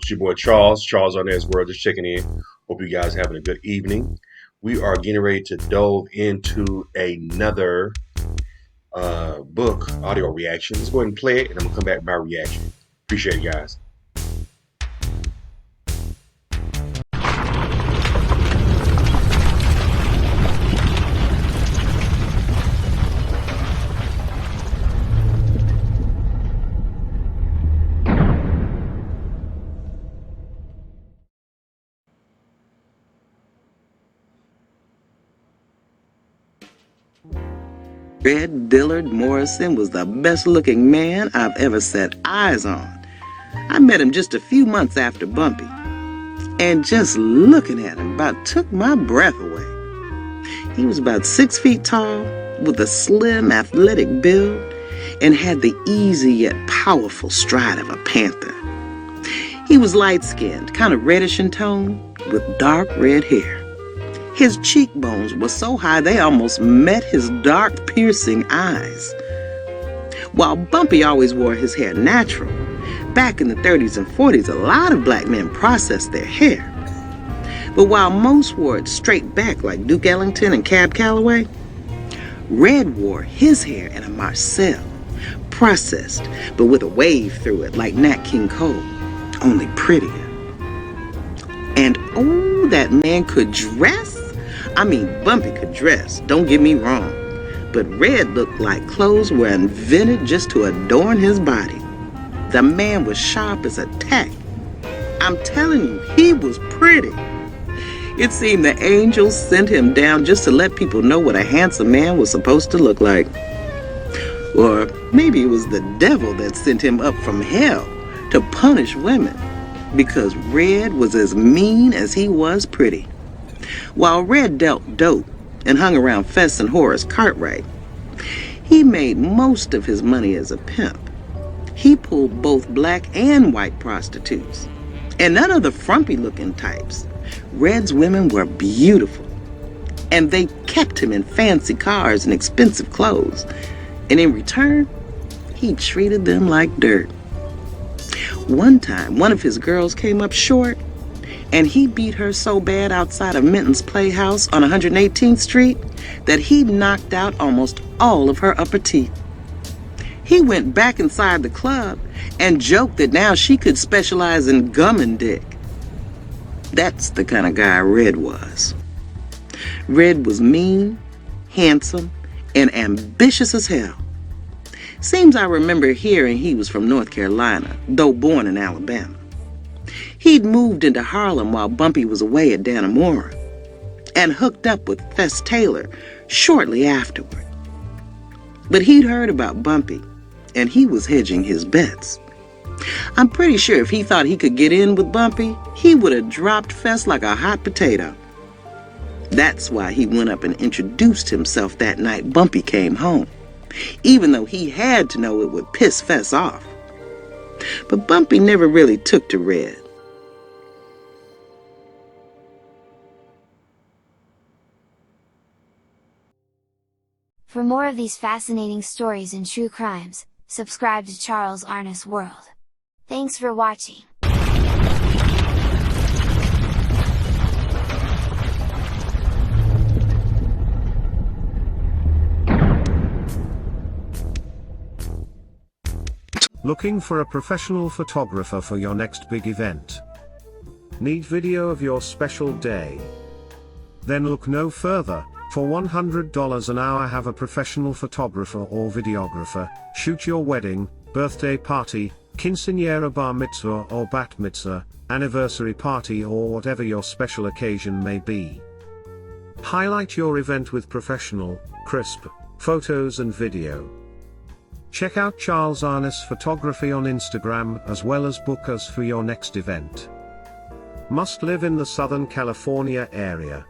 It's your boy Charles. Charles on this world, just checking in. Hope you guys having a good evening. We are getting ready to delve into another book audio reaction. Let's go ahead and play it, and I'm gonna come back with my reaction. Appreciate it, guys. Red Dillard Morrison was the best looking man I've ever set eyes on. I met him just a few months after Bumby, and just looking at him about took my breath away. He was about 6 feet tall, with a slim, athletic build, and had the easy yet powerful stride of a panther. He was light-skinned, kind of reddish in tone, with dark red hair. His cheekbones were so high they almost met his dark, piercing eyes. While Bumpy always wore his hair natural, back in the 30s and 40s, a lot of black men processed their hair. But while most wore it straight back like Duke Ellington and Cab Calloway, Red wore his hair in a Marcel, processed, but with a wave through it like Nat King Cole, only prettier. And oh, that man could dress. I mean, Bumpy could dress, don't get me wrong, but Red looked like clothes were invented just to adorn his body. The man was sharp as a tack. I'm telling you, he was pretty. It seemed the angels sent him down just to let people know what a handsome man was supposed to look like. Or maybe it was the devil that sent him up from hell to punish women, because Red was as mean as he was pretty. While Red dealt dope and hung around Fess and Horace Cartwright, he made most of his money as a pimp. He pulled both black and white prostitutes, and none of the frumpy-looking types. Red's women were beautiful, and they kept him in fancy cars and expensive clothes, and in return, he treated them like dirt. One time, one of his girls came up short, and he beat her so bad outside of Minton's Playhouse on 118th Street that he knocked out almost all of her upper teeth. He went back inside the club and joked that now she could specialize in gum and dick. That's the kind of guy Red was. Red was mean, handsome, and ambitious as hell. Seems I remember hearing he was from North Carolina, though born in Alabama. He'd moved into Harlem while Bumpy was away at Dannemora, and hooked up with Fess Taylor shortly afterward. But he'd heard about Bumpy, and he was hedging his bets. I'm pretty sure if he thought he could get in with Bumpy, he would have dropped Fess like a hot potato. That's why he went up and introduced himself that night Bumpy came home, even though he had to know it would piss Fess off. But Bumpy never really took to Red. For more of these fascinating stories and true crimes, subscribe to Charles Arnis World. Thanks for watching. Looking for a professional photographer for your next big event? Need video of your special day? Then look no further. For $100 an hour, have a professional photographer or videographer shoot your wedding, birthday party, quinceañera, bar mitzvah or bat mitzvah, anniversary party, or whatever your special occasion may be. Highlight your event with professional, crisp photos and video. Check out Charles Arnis Photography on Instagram, as well as book us for your next event. Must live in the Southern California area.